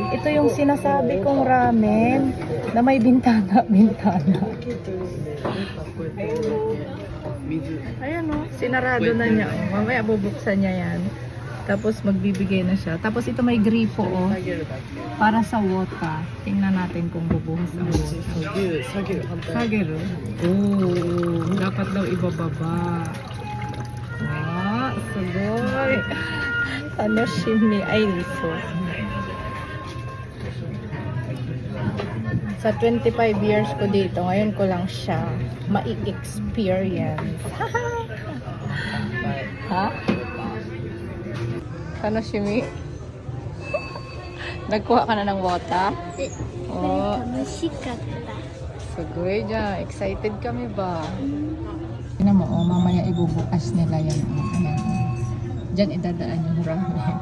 Ito yung sinasabi kong ramen na may bintana. Ayan o, sinarado na niya. Oh. Mamaya bubuksan niya yan. Tapos magbibigay na siya. Tapos ito may gripo oh. Para sa wota. Tingnan natin kung bubuhos ang wota. Sageru. Oh, dapat daw ibababa. Ah, sugoy. Tanoshimi ay liso. Sa 25 years ko dito, ngayon ko lang siya ma-experience. Ha? Tanoshimi? Nagkuha ka na ng wota? Oh. Sugoy dyan. Excited kami ba? Tignan mo, oh, mamaya ibubukas nila yan. Ayan. Diyan idadaan yung ramen.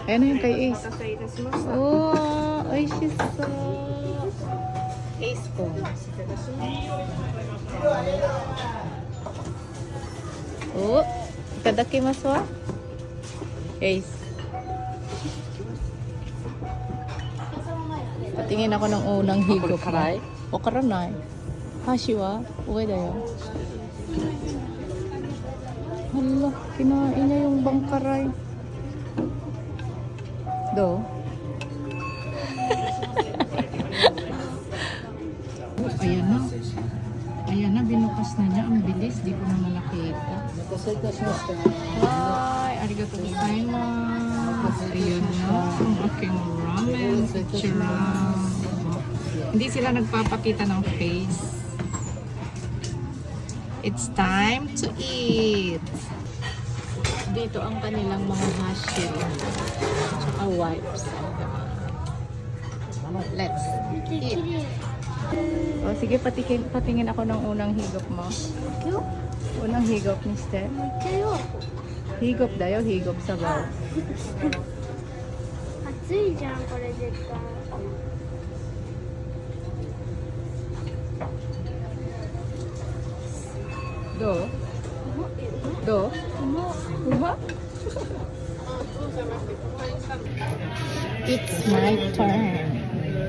Ayan na yung kay Ace. Oh, oishiso. Ace po. Oh, itadakimasu wa? Ace. Patingin ako ng unang higop. Wakaranai. Hashi wa? Uwe da yo. Hala, kinain niya yung bangkaray. Do. Ayan na. Ayan na, binukas na niya. Ang bilis, di ko na malakita. Ay, arigato gozaimasu. Ayan na, ang aking ramen. Chirang. Hindi sila nagpapakita ng face. It's time to eat. Dito ang kanilang mga hashi. Tsaka wipes. Let's eat. O, sige, patingin ako ng unang higop mo. Unang higop, mister. Higop dayo, higop sa baw. 熱いじゃんこれ絶対。Do? Do? Uma? It's my turn.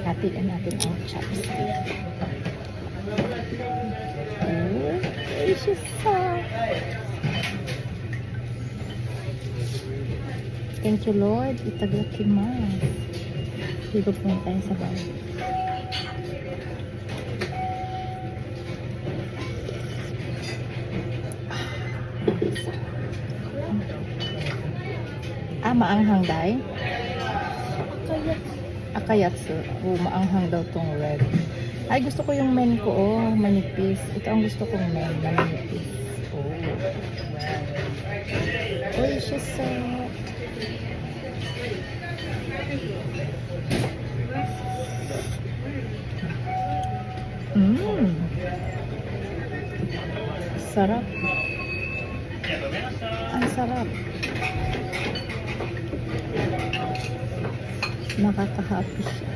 Hatiin natin ang chopstick. Oh, delicious. Thank you, Lord. Itadakimasu. Higop muna tayo sa bahay. Ah, maanghang dai? Akayatsu. Oh, maanghang daw tong red. Ay, gusto ko yung men ko. Oh, manipis. Ito ang gusto kong men na manipis. Oh. Uy, siya sa... Sarap. Ang sarap. Nakaka-happy siya.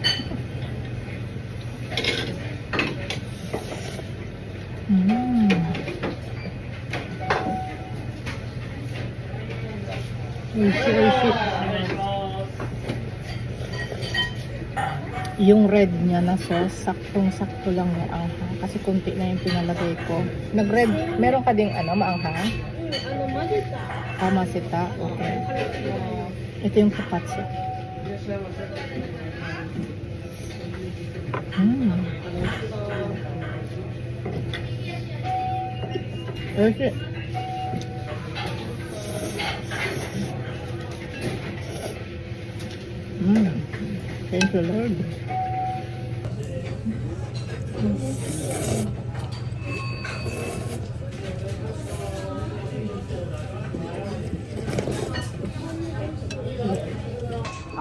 Oishi. Yung red niya na sauce, saktong-sakto lang yung anghang. Kasi kunti na yung pinalagay ko. Nag-red, meron ka ding ano, maanghang? Ah, masita. Okay. Ito yung kapatsu. Okay. Thank you, Lord.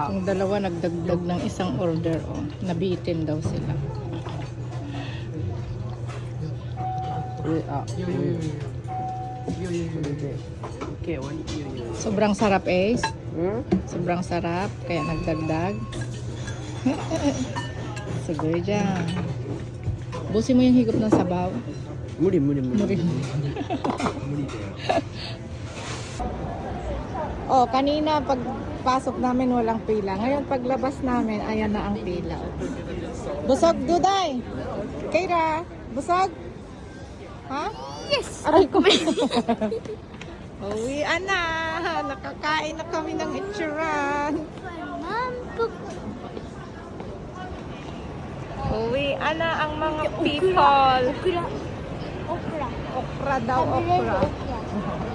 Ang dalawa nagdagdag ng isang order, oh. Nabitin daw sila. Sobrang sarap, Ace. Sobrang sarap, kaya nagdagdag. Siguro dyan. Busin mo yung higop ng sabaw. Muri. Oh, kanina pag pagpasok namin walang pila. Ngayon paglabas namin, ayan na ang pila. Busog, Duday! Keira, busog? Ha? Yes! Aray ko. Uwian na. Nakakain na kami ng itsuran. Mom, book. Uwian na ang mga people. Okra. Okra. Okra daw, Sabi nila okra. okra.